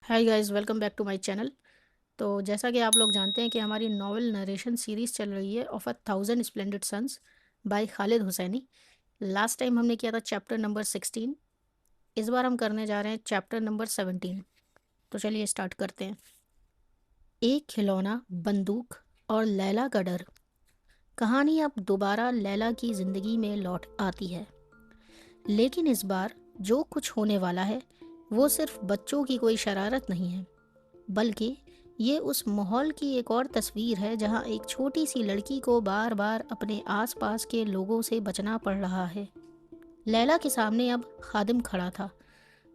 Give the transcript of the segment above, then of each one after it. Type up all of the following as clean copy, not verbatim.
Hi guys, welcome back to my channel. तो जैसा कि आप लोग जानते हैं कि हमारी नॉवल नरेशन सीरीज़ चल रही है of a thousand splendid suns by Khaled Hosseini. Last time हमने किया था चैप्टर नंबर 16। इस बार हम करने जा रहे हैं चैप्टर नंबर 17। तो चलिए स्टार्ट करते हैं। एक खिलौना, बंदूक और लैला का डर। कहानी अब दोबारा लैला की ज़िंदगी में लौट आती है, लेकिन इस बार जो कुछ होने वाला है वो सिर्फ बच्चों की कोई शरारत नहीं है, बल्कि ये उस माहौल की एक और तस्वीर है जहाँ एक छोटी सी लड़की को बार बार अपने आसपास के लोगों से बचना पड़ रहा है। लैला के सामने अब खादिम खड़ा था।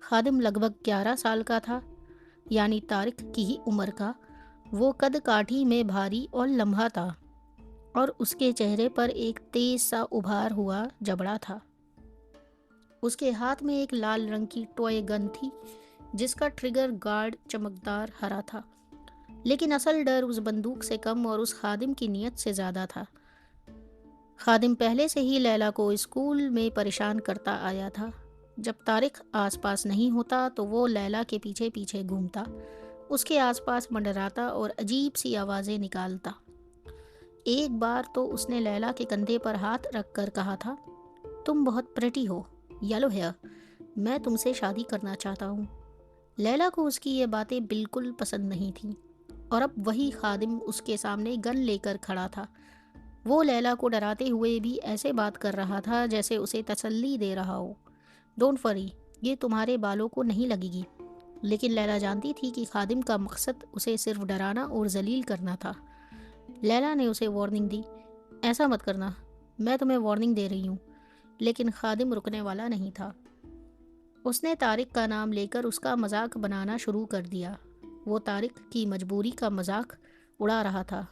खादिम लगभग 11 साल का था, यानी तारिक की ही उम्र का। वो कद काठी में भारी और लम्हा था, और उसके चेहरे पर एक तेज सा उभार हुआ जबड़ा था। उसके हाथ में एक लाल रंग की टॉय गन थी, जिसका ट्रिगर गार्ड चमकदार हरा था। लेकिन असल डर उस बंदूक से कम और उस खादिम की नीयत से ज़्यादा था। खादिम पहले से ही लैला को स्कूल में परेशान करता आया था। जब तारिक आसपास नहीं होता तो वो लैला के पीछे पीछे घूमता, उसके आसपास मंडराता और अजीब सी आवाज़ें निकालता। एक बार तो उसने लैला के कंधे पर हाथ रख कर कहा था, तुम बहुत प्रेटी हो, येलो हेयर, मैं तुमसे शादी करना चाहता हूँ। लैला को उसकी ये बातें बिल्कुल पसंद नहीं थीं, और अब वही खादिम उसके सामने गन लेकर खड़ा था। वो लैला को डराते हुए भी ऐसे बात कर रहा था जैसे उसे तसल्ली दे रहा हो। डोंट वरी, ये तुम्हारे बालों को नहीं लगेगी। लेकिन लैला जानती थी कि खादिम का मकसद उसे सिर्फ डराना और जलील करना था। लैला ने उसे वार्निंग दी, ऐसा मत करना, मैं तुम्हें वार्निंग दे रही हूँ। लेकिन खादिम रुकने वाला नहीं था। उसने तारिक का नाम लेकर उसका मजाक बनाना शुरू कर दिया। वो तारिक की मजबूरी का मजाक उड़ा रहा था,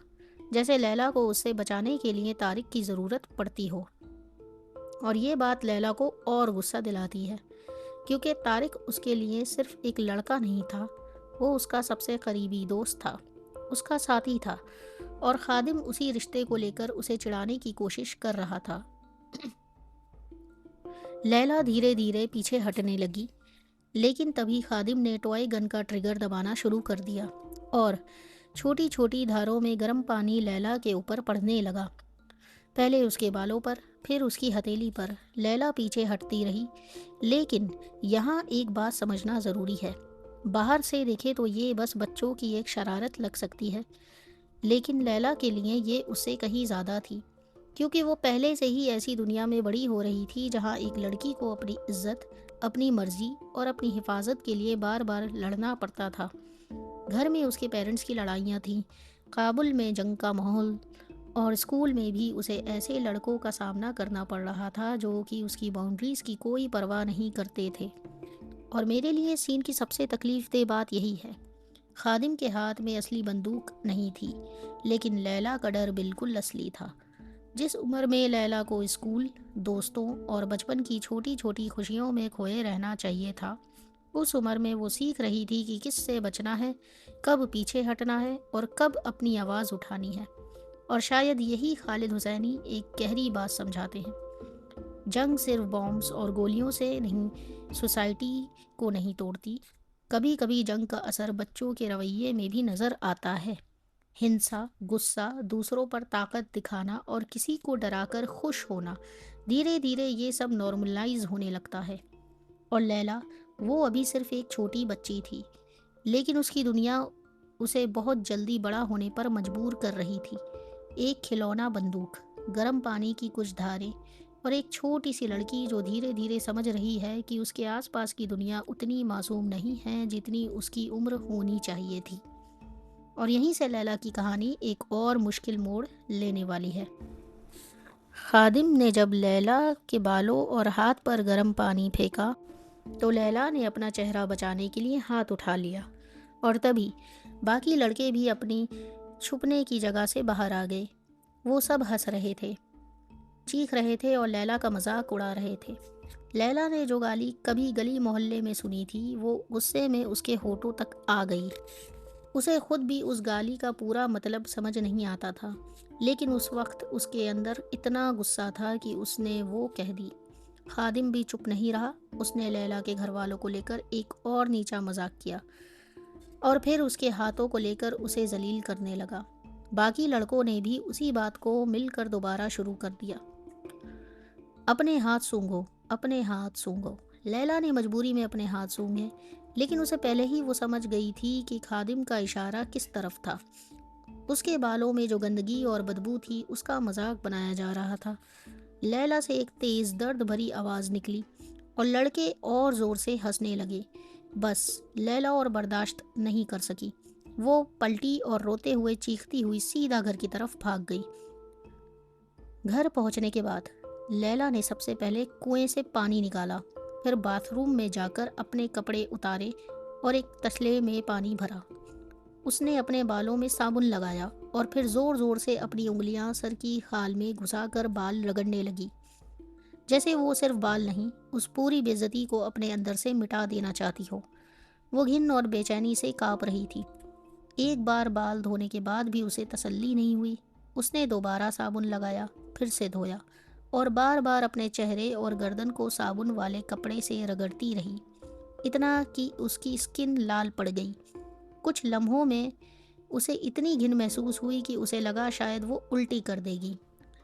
जैसे लैला को उससे बचाने के लिए तारिक की ज़रूरत पड़ती हो। और ये बात लैला को और गुस्सा दिलाती है, क्योंकि तारिक उसके लिए सिर्फ एक लड़का नहीं था, वो उसका सबसे करीबी दोस्त था, उसका साथी था। और खादिम उसी रिश्ते को लेकर उसे चिढ़ाने की कोशिश कर रहा था। लैला धीरे धीरे पीछे हटने लगी, लेकिन तभी खादिम ने टॉय गन का ट्रिगर दबाना शुरू कर दिया, और छोटी छोटी धारों में गर्म पानी लैला के ऊपर पड़ने लगा। पहले उसके बालों पर, फिर उसकी हथेली पर। लैला पीछे हटती रही, लेकिन यहाँ एक बात समझना ज़रूरी है। बाहर से देखे तो ये बस बच्चों की एक शरारत लग सकती है, लेकिन लैला के लिए ये उससे कहीं ज़्यादा थी, क्योंकि वो पहले से ही ऐसी दुनिया में बड़ी हो रही थी जहाँ एक लड़की को अपनी इज्जत, अपनी मर्जी और अपनी हिफाजत के लिए बार बार लड़ना पड़ता था। घर में उसके पेरेंट्स की लड़ाइयाँ थीं, काबुल में जंग का माहौल, और स्कूल में भी उसे ऐसे लड़कों का सामना करना पड़ रहा था जो कि उसकी बाउंड्रीज़ की कोई परवाह नहीं करते थे। और मेरे लिए सीन की सबसे तकलीफ दह बात यही है, खादिम के हाथ में असली बंदूक नहीं थी, लेकिन लैला का डर बिल्कुल असली था। जिस उम्र में लैला को स्कूल, दोस्तों और बचपन की छोटी छोटी खुशियों में खोए रहना चाहिए था, उस उम्र में वो सीख रही थी कि किससे बचना है, कब पीछे हटना है और कब अपनी आवाज़ उठानी है। और शायद यही खालिद हुसैनी एक गहरी बात समझाते हैं। जंग सिर्फ बॉम्ब्स और गोलियों से नहीं, सोसाइटी को नहीं तोड़ती। कभी कभी जंग का असर बच्चों के रवैये में भी नज़र आता है। हिंसा, गुस्सा, दूसरों पर ताकत दिखाना और किसी को डराकर खुश होना, धीरे धीरे ये सब नॉर्मलाइज होने लगता है। और लैला, वो अभी सिर्फ एक छोटी बच्ची थी, लेकिन उसकी दुनिया उसे बहुत जल्दी बड़ा होने पर मजबूर कर रही थी। एक खिलौना बंदूक, गर्म पानी की कुछ धारें, और एक छोटी सी लड़की जो धीरे धीरे समझ रही है कि उसके आसपास की दुनिया उतनी मासूम नहीं है जितनी उसकी उम्र होनी चाहिए थी। और यहीं से लैला की कहानी एक और मुश्किल मोड़ लेने वाली है। खादिम ने जब लैला के बालों और हाथ पर गर्म पानी फेंका, तो लैला ने अपना चेहरा बचाने के लिए हाथ उठा लिया, और तभी बाकी लड़के भी अपनी छुपने की जगह से बाहर आ गए। वो सब हंस रहे थे, चीख रहे थे और लैला का मजाक उड़ा रहे थे। लैला ने जो गाली कभी गली मोहल्ले में सुनी थी, वो गुस्से में उसके होठों तक आ गई। उसे खुद भी उस गाली का पूरा मतलब समझ नहीं आता था, लेकिन उस वक्त उसके अंदर इतना गुस्सा था कि उसने वो कह दी। खादिम भी चुप नहीं रहा। उसने लैला के घर वालों को लेकर एक और नीचा मजाक किया। और फिर उसके हाथों को लेकर उसे जलील करने लगा। बाकी लड़कों ने भी उसी बात को मिलकर दोबारा शुरू कर दिया। अपने हाथ सूंघो, अपने हाथ सूंघो। लैला ने मजबूरी में अपने हाथ सूंघे, लेकिन उसे पहले ही वो समझ गई थी कि खादिम का इशारा किस तरफ था। उसके बालों में जो गंदगी और बदबू थी उसका मजाक बनाया जा रहा था। लैला से एक तेज दर्द भरी आवाज़ निकली और लड़के और ज़ोर से हंसने लगे। बस लैला और बर्दाश्त नहीं कर सकी। वो पलटी और रोते हुए चीखती हुई सीधा घर की तरफ भाग गई। घर पहुंचने के बाद लैला ने सबसे पहले कुएं से पानी निकाला, फिर बाथरूम में जाकर अपने कपड़े उतारे और एक तसले में पानी भरा। उसने अपने बालों में साबुन लगाया और फिर जोर जोर से अपनी उंगलियां सर की खाल में घुसाकर बाल रगड़ने लगी, जैसे वो सिर्फ बाल नहीं, उस पूरी बेइज्जती को अपने अंदर से मिटा देना चाहती हो। वो घिन और बेचैनी से कांप रही थी। एक बार बाल धोने के बाद भी उसे तसल्ली नहीं हुई। उसने दोबारा साबुन लगाया, फिर से धोया और बार बार अपने चेहरे और गर्दन को साबुन वाले कपड़े से रगड़ती रही, इतना कि उसकी स्किन लाल पड़ गई। कुछ लम्हों में उसे इतनी घिन महसूस हुई कि उसे लगा शायद वो उल्टी कर देगी।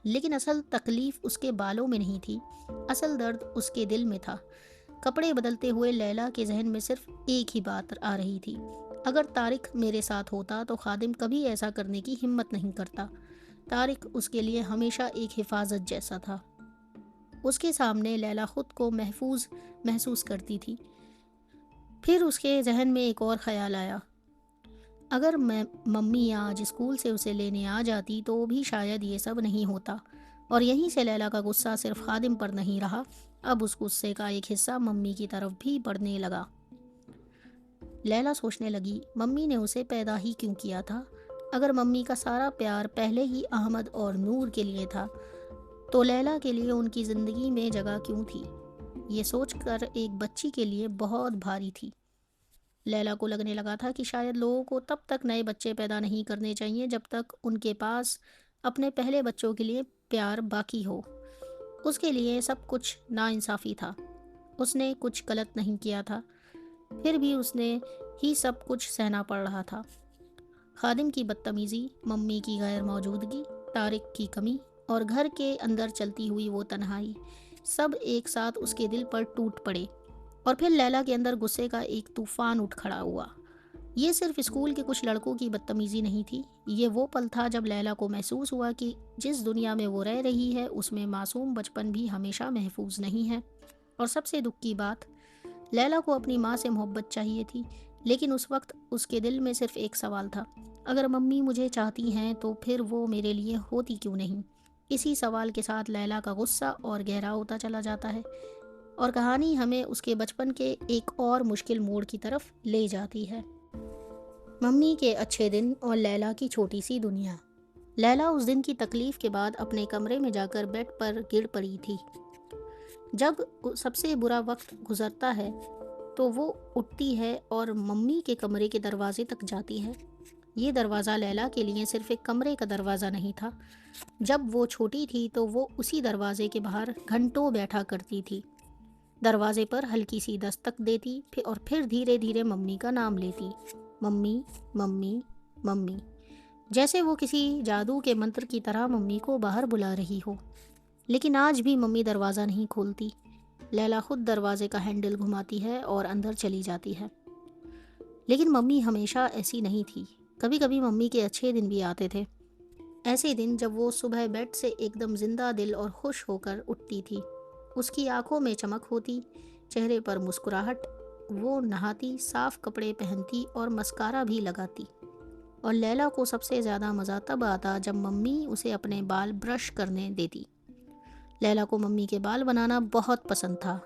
लेकिन असल तकलीफ उसके बालों में नहीं थी, असल दर्द उसके दिल में था। कपड़े बदलते हुए लैला के जहन में सिर्फ एक ही बात आ रही थी, अगर तारिक मेरे साथ होता तो खादिम कभी ऐसा करने की हिम्मत नहीं करता। तारिक उसके लिए हमेशा एक हिफाजत जैसा था। उसके सामने लैला खुद को महफूज महसूस करती थी। फिर उसके जहन में एक और ख्याल आया, अगर मैं मम्मी आज स्कूल से उसे लेने आ जाती तो भी शायद ये सब नहीं होता। और यहीं से लैला का गुस्सा सिर्फ खादिम पर नहीं रहा, अब उस गुस्से का एक हिस्सा मम्मी की तरफ भी बढ़ने लगा। लैला सोचने लगी, मम्मी ने उसे पैदा ही क्यों किया था? अगर मम्मी का सारा प्यार पहले ही अहमद और नूर के लिए था तो लैला के लिए उनकी ज़िंदगी में जगह क्यों थी? ये सोचकर एक बच्ची के लिए बहुत भारी थी। लैला को लगने लगा था कि शायद लोगों को तब तक नए बच्चे पैदा नहीं करने चाहिए जब तक उनके पास अपने पहले बच्चों के लिए प्यार बाकी हो। उसके लिए सब कुछ नाइंसाफ़ी था। उसने कुछ गलत नहीं किया था, फिर भी उसने ही सब कुछ सहना पड़ रहा था। खादिम की बदतमीज़ी, मम्मी की गैर मौजूदगी, तारिक की कमी और घर के अंदर चलती हुई वो तन्हाई, सब एक साथ उसके दिल पर टूट पड़े। और फिर लैला के अंदर गुस्से का एक तूफान उठ खड़ा हुआ। ये सिर्फ स्कूल के कुछ लड़कों की बदतमीजी नहीं थी, ये वो पल था जब लैला को महसूस हुआ कि जिस दुनिया में वो रह रही है उसमें मासूम बचपन भी हमेशा महफूज नहीं है। और सबसे दुख की बात, लैला को अपनी माँ से मोहब्बत चाहिए थी, लेकिन उस वक्त उसके दिल में सिर्फ एक सवाल था, अगर मम्मी मुझे चाहती हैं तो फिर वो मेरे लिए होती क्यों नहीं? इसी सवाल के साथ लैला का गुस्सा और गहरा होता चला जाता है और कहानी हमें उसके बचपन के एक और मुश्किल मोड़ की तरफ ले जाती है। मम्मी के अच्छे दिन और लैला की छोटी सी दुनिया। लैला उस दिन की तकलीफ के बाद अपने कमरे में जाकर बेड पर गिर पड़ी थी। जब सबसे बुरा वक्त गुजरता है तो वो उठती है और मम्मी के कमरे के दरवाजे तक जाती है। ये दरवाज़ा लैला के लिए सिर्फ एक कमरे का दरवाज़ा नहीं था। जब वो छोटी थी तो वो उसी दरवाजे के बाहर घंटों बैठा करती थी। दरवाजे पर हल्की सी दस्तक देती और फिर धीरे धीरे मम्मी का नाम लेती, मम्मी मम्मी मम्मी, जैसे वो किसी जादू के मंत्र की तरह मम्मी को बाहर बुला रही हो। लेकिन आज भी मम्मी दरवाज़ा नहीं खोलती। लैला खुद दरवाजे का हैंडल घुमाती है और अंदर चली जाती है। लेकिन मम्मी हमेशा ऐसी नहीं थी। कभी कभी मम्मी के अच्छे दिन भी आते थे, ऐसे दिन जब वो सुबह बेड से एकदम जिंदा दिल और खुश होकर उठती थी। उसकी आंखों में चमक होती, चेहरे पर मुस्कुराहट, वो नहाती, साफ कपड़े पहनती और मस्कारा भी लगाती। और लैला को सबसे ज़्यादा मज़ा तब आता जब मम्मी उसे अपने बाल ब्रश करने देती। लैला को मम्मी के बाल बनाना बहुत पसंद था।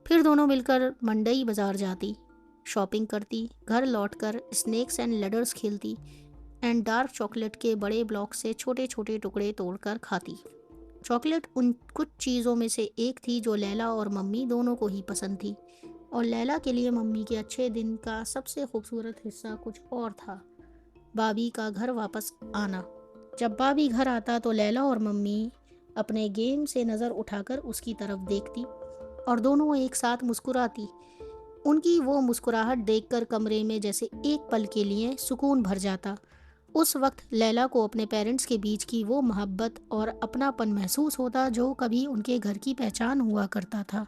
फिर दोनों मिलकर मंडई बाज़ार जाती, शॉपिंग करती, घर लौटकर स्नेक्स एंड लैडर्स खेलती एंड डार्क चॉकलेट के बड़े ब्लॉक से छोटे छोटे टुकड़े तोड़कर खाती। चॉकलेट उन कुछ चीज़ों में से एक थी जो लैला और मम्मी दोनों को ही पसंद थी। और लैला के लिए मम्मी के अच्छे दिन का सबसे खूबसूरत हिस्सा कुछ और था, बाबी का घर वापस आना। जब बाबी घर आता तो लैला और मम्मी अपने गेम से नज़र उठाकर उसकी तरफ देखती और दोनों एक साथ मुस्कुराती। ان کی وہ مسکراہٹ دیکھ کر کمرے میں جیسے ایک پل کے لیے سکون بھر جاتا۔ اس وقت لیلا کو اپنے پیرنٹس کے بیچ کی وہ محبت اور اپناپن محسوس ہوتا جو کبھی ان کے گھر کی پہچان ہوا کرتا تھا۔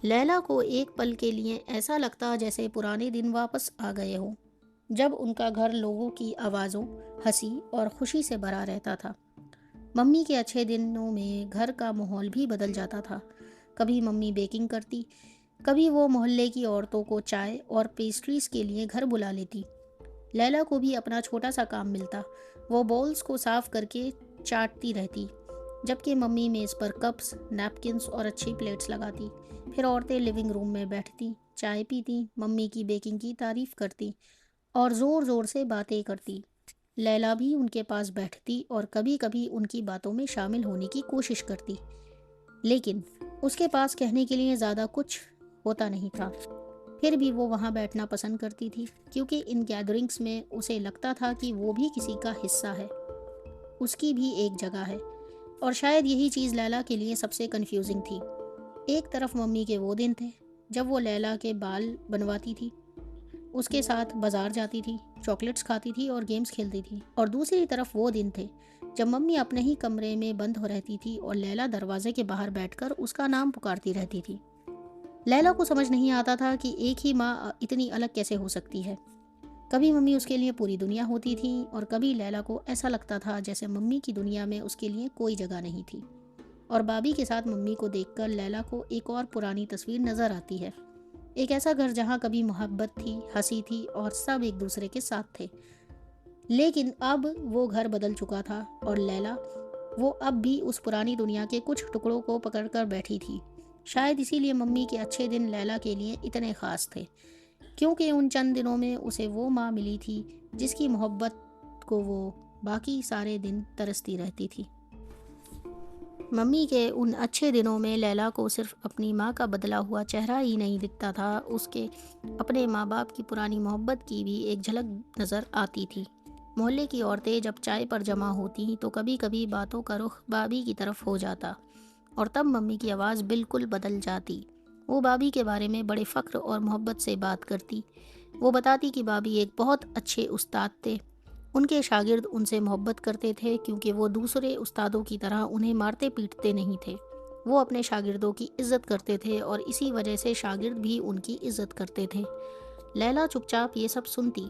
لیلا کو ایک پل کے لیے ایسا لگتا جیسے پرانے دن واپس آ گئے ہوں، جب ان کا گھر لوگوں کی آوازوں، ہنسی اور خوشی سے بھرا رہتا تھا۔ ممی کے اچھے دنوں میں گھر کا ماحول بھی بدل جاتا تھا۔ کبھی ممی بیکنگ کرتی، کبھی وہ محلے کی عورتوں کو چائے اور پیسٹریز کے لیے گھر بلا لیتی۔ لیلا کو بھی اپنا چھوٹا سا کام ملتا، وہ بولز کو صاف کر کے چاٹتی رہتی، جبکہ ممی میز پر کپس، نیپکنز اور اچھی پلیٹس لگاتی۔ پھر عورتیں لیونگ روم میں بیٹھتی، چائے پیتی، ممی کی بیکنگ کی تعریف کرتی اور زور زور سے باتیں کرتی۔ لیلا بھی ان کے پاس بیٹھتی اور کبھی کبھی ان کی باتوں میں شامل ہونے کی کوشش کرتی، لیکن اس کے پاس کہنے کے لیے زیادہ کچھ ہوتا نہیں تھا۔ پھر بھی وہ وہاں بیٹھنا پسند کرتی تھی، کیونکہ ان گیدرنگز میں اسے لگتا تھا کہ وہ بھی کسی کا حصہ ہے، اس کی بھی ایک جگہ ہے۔ اور شاید یہی چیز لیلا کے لیے سب سے کنفیوزنگ تھی۔ ایک طرف ممی کے وہ دن تھے جب وہ لیلا کے بال بنواتی تھی، اس کے ساتھ بازار جاتی تھی، چاکلیٹس کھاتی تھی اور گیمز کھیلتی تھی، اور دوسری طرف وہ دن تھے جب ممی اپنے ہی کمرے میں بند ہو رہتی تھی اور لیلا دروازے کے باہر بیٹھ کر اس کا نام پکارتی رہتی تھی۔ لیلا کو سمجھ نہیں آتا تھا کہ ایک ہی ماں اتنی الگ کیسے ہو سکتی ہے۔ کبھی ممی اس کے لیے پوری دنیا ہوتی تھی اور کبھی لیلا کو ایسا لگتا تھا جیسے ممی کی دنیا میں اس کے لیے کوئی جگہ نہیں تھی۔ اور بابی کے ساتھ ممی کو دیکھ کر لیلا کو ایک اور پرانی تصویر نظر آتی ہے، ایک ایسا گھر جہاں کبھی محبت تھی، ہنسی تھی اور سب ایک دوسرے کے ساتھ تھے۔ لیکن اب وہ گھر بدل چکا تھا اور لیلا، وہ اب بھی اس پرانی دنیا کے کچھ ٹکڑوں کو پکڑ کر بیٹھی تھی۔ شاید اسی لیے ممی کے اچھے دن لیلا کے لیے اتنے خاص تھے، کیونکہ ان چند دنوں میں اسے وہ ماں ملی تھی جس کی محبت کو وہ باقی سارے دن ترستی رہتی تھی۔ ممی کے ان اچھے دنوں میں لیلا کو صرف اپنی ماں کا بدلا ہوا چہرہ ہی نہیں دکھتا تھا، اس کے اپنے ماں باپ کی پرانی محبت کی بھی ایک جھلک نظر آتی تھی۔ محلے کی عورتیں جب چائے پر جمع ہوتی تو کبھی کبھی باتوں کا رخ بابی کی طرف ہو جاتا، اور تب ممی کی آواز بالکل بدل جاتی۔ وہ بابی کے بارے میں بڑے فخر اور محبت سے بات کرتی۔ وہ بتاتی کہ بابی ایک بہت اچھے استاد تھے، ان کے شاگرد ان سے محبت کرتے تھے کیونکہ وہ دوسرے استادوں کی طرح انہیں مارتے پیٹتے نہیں تھے۔ وہ اپنے شاگردوں کی عزت کرتے تھے اور اسی وجہ سے شاگرد بھی ان کی عزت کرتے تھے۔ لیلا چپ چاپ یہ سب سنتی۔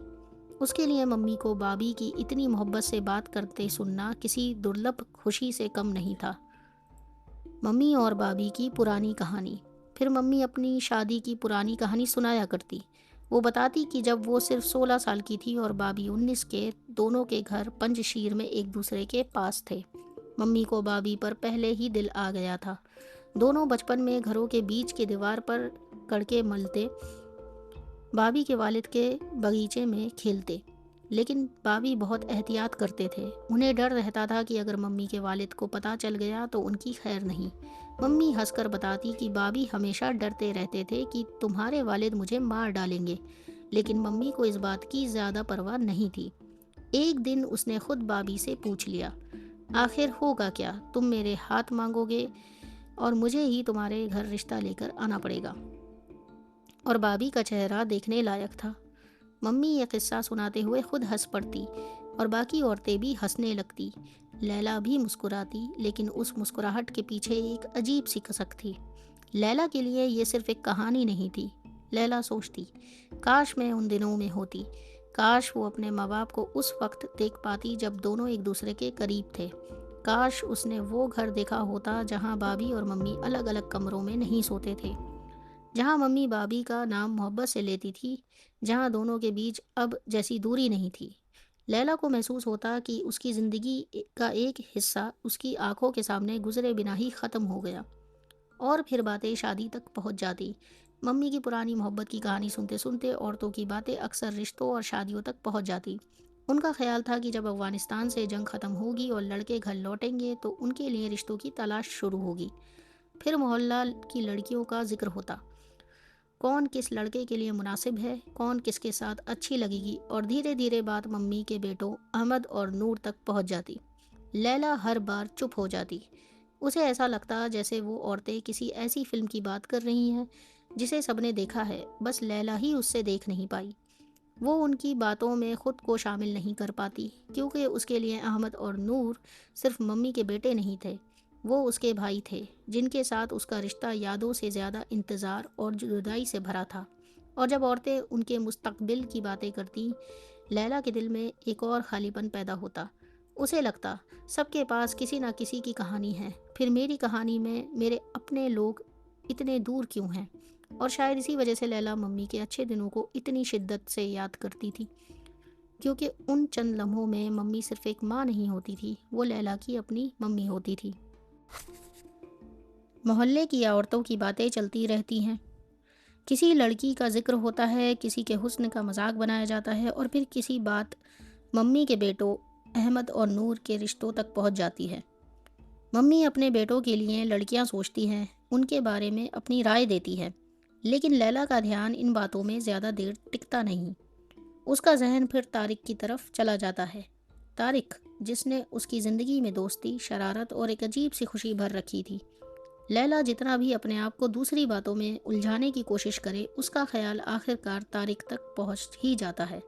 اس کے لیے ممی کو بابی کی اتنی محبت سے بات کرتے سننا کسی درلبھ خوشی سے کم نہیں تھا۔ ممی اور بابی کی پرانی کہانی۔ پھر ممی اپنی شادی کی پرانی کہانی سنایا کرتی۔ وہ بتاتی کہ جب وہ صرف 16 سال کی تھی اور بابی 19 کے، دونوں کے گھر پنج شیر میں ایک دوسرے کے پاس تھے۔ ممی کو بابی پر پہلے ہی دل آ گیا تھا۔ دونوں بچپن میں گھروں کے بیچ کے دیوار پر کڑکے ملتے، بابی کے والد کے باغیچے میں کھیلتے، لیکن بابی بہت احتیاط کرتے تھے۔ انہیں ڈر رہتا تھا کہ اگر ممی کے والد کو پتہ چل گیا تو ان کی خیر نہیں۔ ممی ہنس کر بتاتی کہ بابی ہمیشہ ڈرتے رہتے تھے کہ تمہارے والد مجھے مار ڈالیں گے، لیکن ممی کو اس بات کی زیادہ پرواہ نہیں تھی۔ ایک دن اس نے خود بابی سے پوچھ لیا، آخر ہوگا کیا؟ تم میرے ہاتھ مانگو گے اور مجھے ہی تمہارے گھر رشتہ لے کر آنا پڑے گا۔ اور بابی کا چہرہ دیکھنے لائق تھا۔ ممی یہ قصہ سناتے ہوئے خود ہنس پڑتی اور باقی عورتیں بھی ہنسنے لگتی۔ لیلا بھی مسکراتی، لیکن اس مسکراہٹ کے پیچھے ایک عجیب سی کسک تھی۔ لیلا کے لیے یہ صرف ایک کہانی نہیں تھی۔ لیلا سوچتی، کاش میں ان دنوں میں ہوتی، کاش وہ اپنے ماں باپ کو اس وقت دیکھ پاتی جب دونوں ایک دوسرے کے قریب تھے، کاش اس نے وہ گھر دیکھا ہوتا جہاں بابی اور ممی الگ الگ کمروں میں نہیں سوتے تھے، جہاں ممی بابی کا نام محبت سے لیتی تھی، جہاں دونوں کے بیچ اب جیسی دوری نہیں تھی۔ لیلا کو محسوس ہوتا کہ اس کی زندگی کا ایک حصہ اس کی آنکھوں کے سامنے گزرے بنا ہی ختم ہو گیا، اور پھر باتیں شادی تک پہنچ جاتی۔ ممی کی پرانی محبت کی کہانی سنتے سنتے عورتوں کی باتیں اکثر رشتوں اور شادیوں تک پہنچ جاتی۔ ان کا خیال تھا کہ جب افغانستان سے جنگ ختم ہوگی اور لڑکے گھر لوٹیں گے تو ان کے لیے رشتوں کی تلاش شروع ہوگی۔ پھر محلہ کی لڑکیوں کا ذکر ہوتا، کون کس لڑکے کے لیے مناسب ہے، کون کس کے ساتھ اچھی لگے گی، اور دھیرے دھیرے بات ممی کے بیٹوں احمد اور نور تک پہنچ جاتی۔ لیلا ہر بار چپ ہو جاتی۔ اسے ایسا لگتا جیسے وہ عورتیں کسی ایسی فلم کی بات کر رہی ہیں जिसे सबने देखा है, बस लैला ही उससे देख नहीं पाई। वो उनकी बातों में खुद को शामिल नहीं कर पाती, क्योंकि उसके लिए अहमद और नूर सिर्फ मम्मी के बेटे नहीं थे, वो उसके भाई थे, जिनके साथ उसका रिश्ता यादों से ज़्यादा इंतज़ार और जुदाई से भरा था। और जब औरतें उनके मुस्तकबिल की बातें करती, लैला के दिल में एक और खालीपन पैदा होता। उसे लगता, सबके पास किसी न किसी की कहानी है, फिर मेरी कहानी में मेरे अपने लोग इतने दूर क्यों हैं? और शायद इसी वजह से लैला मम्मी के अच्छे दिनों को इतनी शिद्दत से याद करती थी, क्योंकि उन चंद लम्हों में मम्मी सिर्फ एक माँ नहीं होती थी, वो लैला की अपनी मम्मी होती थी। मोहल्ले की औरतों की बातें चलती रहती हैं। किसी लड़की का जिक्र होता है, किसी के हुस्न का मजाक बनाया जाता है, और फिर किसी बात मम्मी के बेटों अहमद और नूर के रिश्तों तक पहुंच जाती है। मम्मी अपने बेटों के लिए लड़कियां सोचती हैं, उनके बारे में अपनी राय देती है, लेकिन लैला का ध्यान इन बातों में ज़्यादा देर टिकता नहीं। उसका जहन फिर तारिक की तरफ चला जाता है। तारिक, जिसने उसकी ज़िंदगी में दोस्ती, शरारत और एक अजीब सी खुशी भर रखी थी। लैला जितना भी अपने आप को दूसरी बातों में उलझाने की कोशिश करे, उसका ख्याल आखिरकार तारिक तक पहुंच ही जाता है।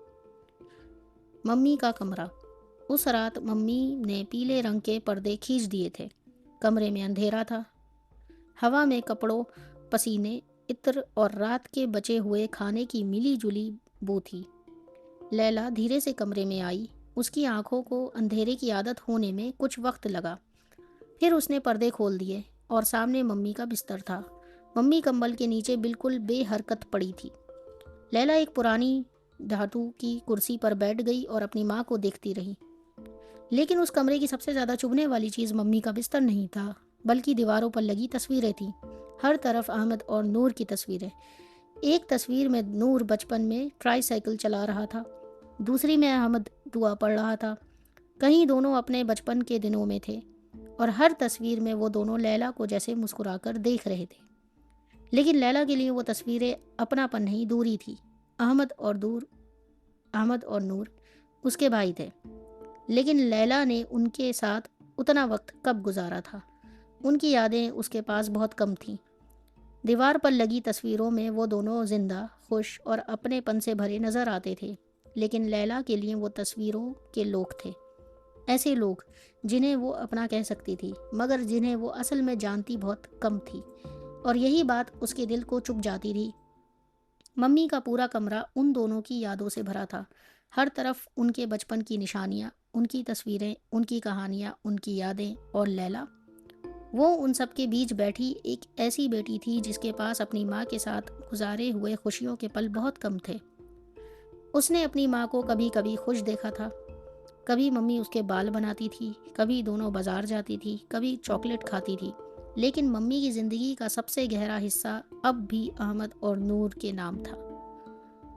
मम्मी का कमरा। उस रात मम्मी ने पीले रंग के पर्दे खींच दिए थे। कमरे में अंधेरा था। हवा में कपड़ों, पसीने, इत्र और रात के बचे हुए खाने की मिली जुली बू थी। लैला धीरे से कमरे में आई। उसकी आंखों को अंधेरे की आदत होने में कुछ वक्त लगा। फिर उसने पर्दे खोल दिए और सामने मम्मी का बिस्तर था। मम्मी कंबल के नीचे बिल्कुल बेहरकत पड़ी थी। लैला एक पुरानी धातु की कुर्सी पर बैठ गई और अपनी माँ को देखती रही। लेकिन उस कमरे की सबसे ज़्यादा चुभने वाली चीज़ मम्मी का बिस्तर नहीं था, बल्कि दीवारों पर लगी तस्वीरें थीं। हर तरफ अहमद और नूर की तस्वीरें। एक तस्वीर में नूर बचपन में ट्राईसाइकिल चला रहा था, दूसरी में अहमद दुआ पढ़ रहा था। कहीं दोनों अपने बचपन के दिनों में थे, और हर तस्वीर में वो दोनों लैला को जैसे मुस्कुराकर देख रहे थे। लेकिन लैला के लिए वो तस्वीरें अपनापन नहीं, दूरी थी। अहमद और नूर उसके भाई थे, लेकिन लैला ने उनके साथ उतना वक्त कब गुजारा था? उनकी यादें उसके पास बहुत कम थीं। दीवार पर लगी तस्वीरों में वो दोनों जिंदा, खुश और अपनेपन से भरे नजर आते थे, लेकिन लैला के लिए वो तस्वीरों के लोग थे। ऐसे लोग जिन्हें वो अपना कह सकती थी, मगर जिन्हें वो असल में जानती बहुत कम थी, और यही बात उसके दिल को चुभ जाती थी। मम्मी का पूरा कमरा उन दोनों की यादों से भरा था। हर तरफ उनके बचपन की निशानियाँ, उनकी तस्वीरें, उनकी कहानियाँ, उनकी यादें, और लैला, वो उन सब के बीच बैठी एक ऐसी बेटी थी जिसके पास अपनी माँ के साथ गुजारे हुए खुशियों के पल बहुत कम थे। उसने अपनी माँ को कभी कभी खुश देखा था, कभी मम्मी उसके बाल बनाती थी, कभी दोनों बाजार जाती थी, कभी चॉकलेट खाती थी। लेकिन मम्मी की ज़िंदगी का सबसे गहरा हिस्सा अब भी अहमद और नूर के नाम था।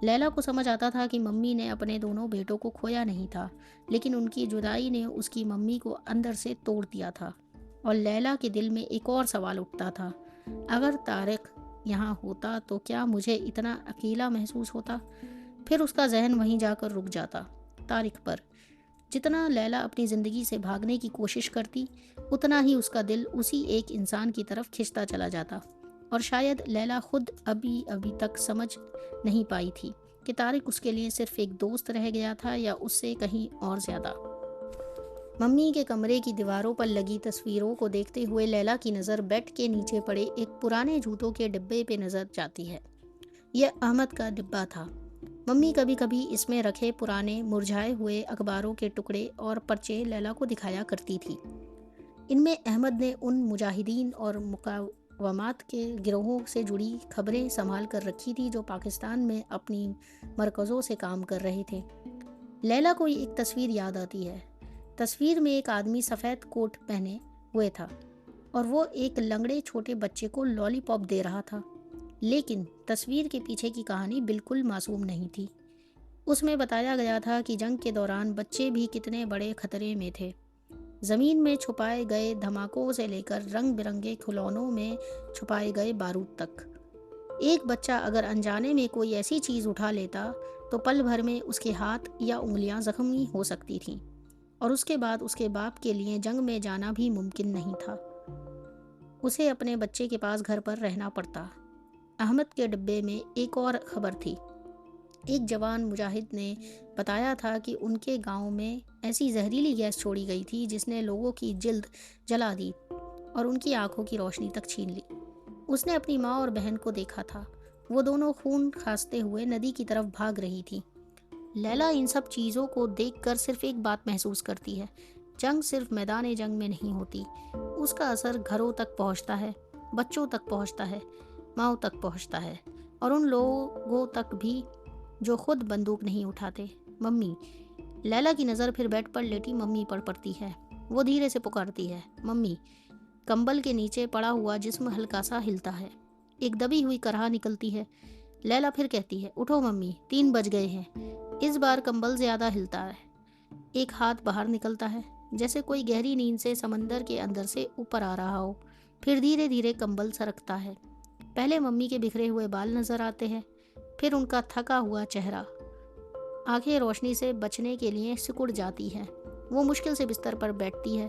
लैला को समझ आता था कि मम्मी ने अपने दोनों बेटों को खोया नहीं था, लेकिन उनकी जुदाई ने उसकी मम्मी को अंदर से तोड़ दिया था। और लैला के दिल में एक और सवाल उठता था, अगर तारिक यहाँ होता तो क्या मुझे इतना अकेला महसूस होता? फिर उसका जहन वहीं जाकर रुक जाता, तारिक पर। जितना लैला अपनी ज़िंदगी से भागने की कोशिश करती, उतना ही उसका दिल उसी एक इंसान की तरफ खिंचता चला जाता। और शायद लैला खुद अभी अभी तक समझ नहीं पाई थी कि तारिक उसके लिए सिर्फ एक दोस्त रह गया था या उससे कहीं और ज़्यादा। मम्मी के कमरे की दीवारों पर लगी तस्वीरों को देखते हुए लैला की नज़र बेड के नीचे पड़े एक पुराने जूतों के डिब्बे पे नज़र जाती है। यह अहमद का डिब्बा था। मम्मी कभी कभी इसमें रखे पुराने मुरझाए हुए अखबारों के टुकड़े और पर्चे लैला को दिखाया करती थी। इनमें अहमद ने उन मुजाहिदीन और मुकावमात के गिरोहों से जुड़ी खबरें संभाल कर रखी थी जो पाकिस्तान में अपनी मरकज़ों से काम कर रहे थे। लैला को एक तस्वीर याद आती है। तस्वीर में एक आदमी सफ़ेद कोट पहने हुए था और वो एक लंगड़े छोटे बच्चे को लॉलीपॉप दे रहा था। लेकिन तस्वीर के पीछे की कहानी बिल्कुल मासूम नहीं थी। उसमें बताया गया था कि जंग के दौरान बच्चे भी कितने बड़े खतरे में थे। ज़मीन में छुपाए गए धमाकों से लेकर रंग बिरंगे खिलौनों में छुपाए गए बारूद तक। एक बच्चा अगर अनजाने में कोई ऐसी चीज़ उठा लेता तो पल भर में उसके हाथ या उंगलियां जख्मी हो सकती थीं, और उसके बाद उसके बाप के लिए जंग में जाना भी मुमकिन नहीं था। उसे अपने बच्चे के पास घर पर रहना पड़ता। अहमद के डिब्बे में एक और खबर थी। एक जवान मुजाहिद ने बताया था कि उनके गांव में ऐसी जहरीली गैस छोड़ी गई थी जिसने लोगों की जिल्द जला दी और उनकी आंखों की रोशनी तक छीन ली। उसने अपनी माँ और बहन को देखा था। वो दोनों खून खांसते हुए नदी की तरफ भाग रही थी। लैला इन सब चीज़ों को देखकर सिर्फ एक बात महसूस करती है, जंग सिर्फ मैदान जंग में नहीं होती, उसका असर घरों तक पहुंचता है, बच्चों तक पहुंचता है, माँओं तक पहुंचता है, और उन लोगों तक भी जो खुद बंदूक नहीं उठाते। मम्मी। लैला की नज़र फिर बेड पर लेटी मम्मी पर पड़ती है। वो धीरे से पुकारती है, मम्मी। कंबल के नीचे पड़ा हुआ जिस्म हल्का सा हिलता है। एक दबी हुई करहा निकलती है। लैला फिर कहती है, उठो मम्मी, 3 बज गए हैं। इस बार कंबल ज्यादा हिलता है। एक हाथ बाहर निकलता है, जैसे कोई गहरी नींद से समंदर के अंदर से ऊपर आ रहा हो। फिर धीरे धीरे कंबल सरकता है। पहले मम्मी के बिखरे हुए बाल नजर आते हैं, फिर उनका थका हुआ चेहरा। आंखें रोशनी से बचने के लिए सिकुड़ जाती हैं। वो मुश्किल से बिस्तर पर बैठती है।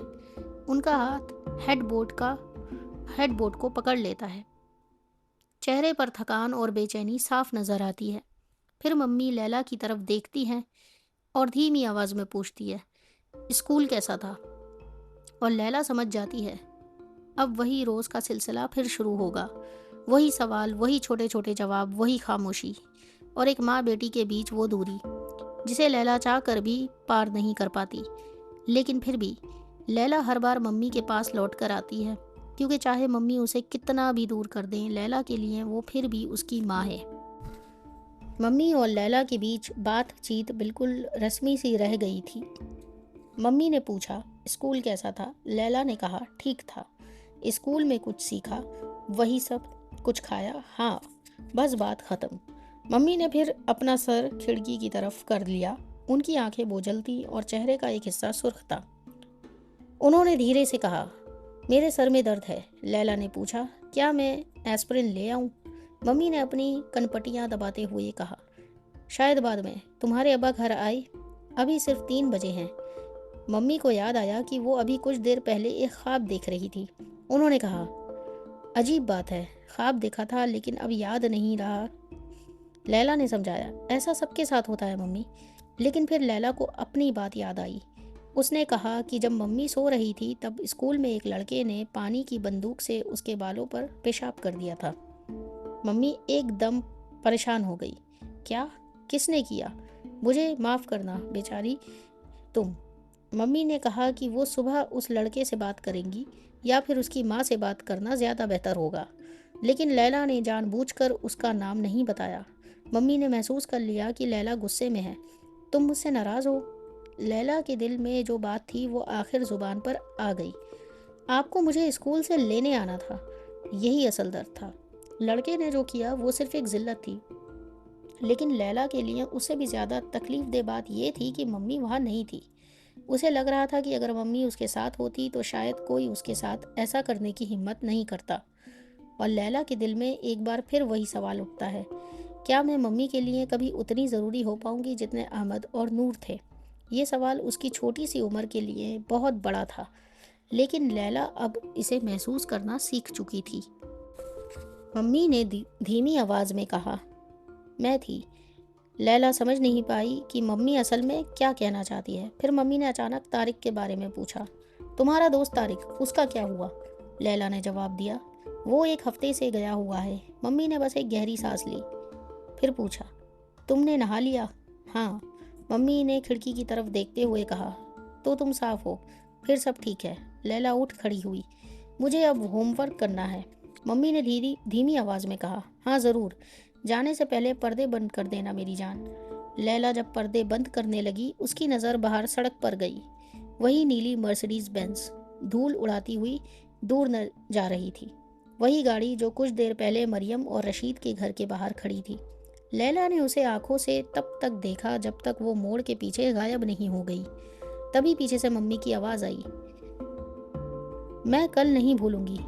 उनका हाथ हेडबोर्ड को पकड़ लेता है। चेहरे पर थकान और बेचैनी साफ नजर आती है। फिर मम्मी लैला की तरफ देखती हैं और धीमी आवाज में पूछती है, स्कूल कैसा था? और लैला समझ जाती है, अब वही रोज का सिलसिला फिर शुरू होगा। वही सवाल, वही छोटे छोटे जवाब, वही खामोशी, और एक माँ बेटी के बीच वो दूरी जिसे लैला चाह कर भी पार नहीं कर पाती। लेकिन फिर भी लैला हर बार मम्मी के पास लौट कर आती है, क्योंकि चाहे मम्मी उसे कितना भी दूर कर दें, लैला के लिए वो फिर भी उसकी माँ है। मम्मी और लैला के बीच बातचीत बिल्कुल रस्मी सी रह गई थी। मम्मी ने पूछा, स्कूल कैसा था? लैला ने कहा, ठीक था। स्कूल में कुछ सीखा? वही सब। कुछ खाया? हाँ। बस बात खत्म। मम्मी ने फिर अपना सर खिड़की की तरफ कर लिया। उनकी आंखें बोझल थी और चेहरे का एक हिस्सा सुर्ख था। उन्होंने धीरे से कहा, मेरे सर में दर्द है। लैला ने पूछा, क्या मैं एस्पिरिन ले आऊं? मम्मी ने अपनी कनपटियां दबाते हुए कहा, शायद बाद में। तुम्हारे अब्बा घर आए? अभी सिर्फ 3 बजे हैं। मम्मी को याद आया कि वो अभी कुछ देर पहले एक ख्वाब देख रही थी। उन्होंने कहा, अजीब बात है, ख्वाब देखा था लेकिन अब याद नहीं रहा। लैला ने समझाया, ऐसा सबके साथ होता है मम्मी। लेकिन फिर लैला को अपनी बात याद आई। उसने कहा कि जब मम्मी सो रही थी तब स्कूल में एक लड़के ने पानी की बंदूक से उसके बालों पर पेशाब कर दिया था। मम्मी एकदम परेशान हो गई। क्या? किसने किया? मुझे माफ़ करना बेचारी, तुम। मम्मी ने कहा कि वो सुबह उस लड़के से बात करेंगी, या फिर उसकी माँ से बात करना ज़्यादा बेहतर होगा। लेकिन लैला ने जानबूझकर उसका नाम नहीं बताया। मम्मी ने महसूस कर लिया कि लैला गुस्से में है। तुम मुझसे नाराज़ हो? लैला के दिल में जो बात थी वो आखिर ज़ुबान पर आ गई। आपको मुझे स्कूल से लेने आना था, यही असल दर्द था। लड़के ने जो किया वो सिर्फ एक जिल्लत थी, लेकिन लैला के लिए उससे भी ज़्यादा तकलीफ दे बात ये थी कि मम्मी वहाँ नहीं थी। उसे लग रहा था कि अगर मम्मी उसके साथ होती तो शायद कोई उसके साथ ऐसा करने की हिम्मत नहीं करता। और लैला के दिल में एक बार फिर वही सवाल उठता है, क्या मैं मम्मी के लिए कभी उतनी ज़रूरी हो पाऊंगी जितने अहमद और नूर थे? ये सवाल उसकी छोटी सी उम्र के लिए बहुत बड़ा था, लेकिन लैला अब इसे महसूस करना सीख चुकी थी। मम्मी ने धीमी आवाज़ में कहा, मैं थी। लैला समझ नहीं पाई कि मम्मी असल में क्या कहना चाहती है। फिर मम्मी ने अचानक तारिक के बारे में पूछा, तुम्हारा दोस्त तारिक, उसका क्या हुआ? लैला ने जवाब दिया, वो 1 हफ्ते से गया हुआ है। मम्मी ने बस एक गहरी सांस ली। फिर पूछा, तुमने नहा लिया? हाँ। मम्मी ने खिड़की की तरफ देखते हुए कहा, तो तुम साफ हो, फिर सब ठीक है। लैला उठ खड़ी हुई, मुझे अब होमवर्क करना है। मम्मी ने धीमी आवाज़ में कहा, हाँ ज़रूर, जाने से पहले पर्दे बंद कर देना मेरी जान। लैला जब पर्दे बंद करने लगी, उसकी नज़र बाहर सड़क पर गई। वही नीली मर्सिडीज बेंज धूल उड़ाती हुई दूर न जा रही थी। वही गाड़ी जो कुछ देर पहले मरियम और रशीद के घर के बाहर खड़ी थी। लैला ने उसे आंखों से तब तक देखा जब तक वो मोड़ के पीछे गायब नहीं हो गई। तभी पीछे से मम्मी की आवाज़ आई, मैं कल नहीं भूलूंगी,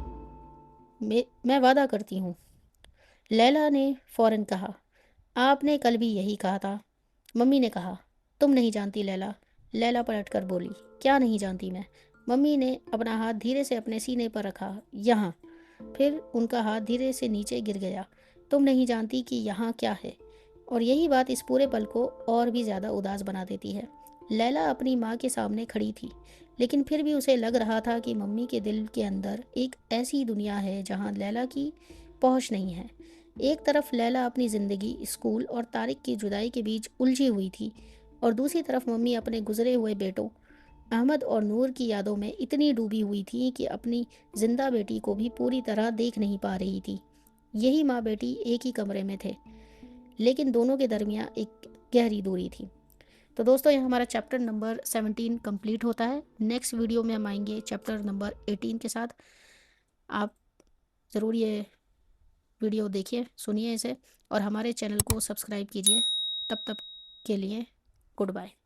मैं वादा करती हूँ। लैला ने फौरन कहा, आपने कल भी यही कहा था। मम्मी ने कहा, तुम नहीं जानती लैला। लैला पलट कर बोली, क्या नहीं जानती मैं? मम्मी ने अपना हाथ धीरे से अपने सीने पर रखा, यहाँ। फिर उनका हाथ धीरे से नीचे गिर गया। تم نہیں جانتی کہ یہاں کیا ہے۔ اور یہی بات اس پورے پل کو اور بھی زیادہ اداس بنا دیتی ہے۔ لیلا اپنی ماں کے سامنے کھڑی تھی، لیکن پھر بھی اسے لگ رہا تھا کہ ممی کے دل کے اندر ایک ایسی دنیا ہے جہاں لیلا کی پہنچ نہیں ہے۔ ایک طرف لیلا اپنی زندگی، اسکول اور طارق کی جدائی کے بیچ الجھی ہوئی تھی، اور دوسری طرف ممی اپنے گزرے ہوئے بیٹوں احمد اور نور کی یادوں میں اتنی ڈوبی ہوئی تھی کہ اپنی زندہ بیٹی کو بھی پوری طرح دیکھ نہیں پا رہی تھی۔ یہی ماں بیٹی ایک ہی کمرے میں تھے، لیکن دونوں کے درمیان ایک گہری دوری تھی۔ تو دوستو، یہ ہمارا چیپٹر نمبر 17 کمپلیٹ ہوتا ہے۔ نیکسٹ ویڈیو میں ہم آئیں گے چیپٹر نمبر 18 کے ساتھ۔ آپ ضرور یہ ویڈیو دیکھیے، سنیے اسے، اور ہمارے چینل کو سبسکرائب کیجیے۔ تب تک کے لیے گڈ بائے۔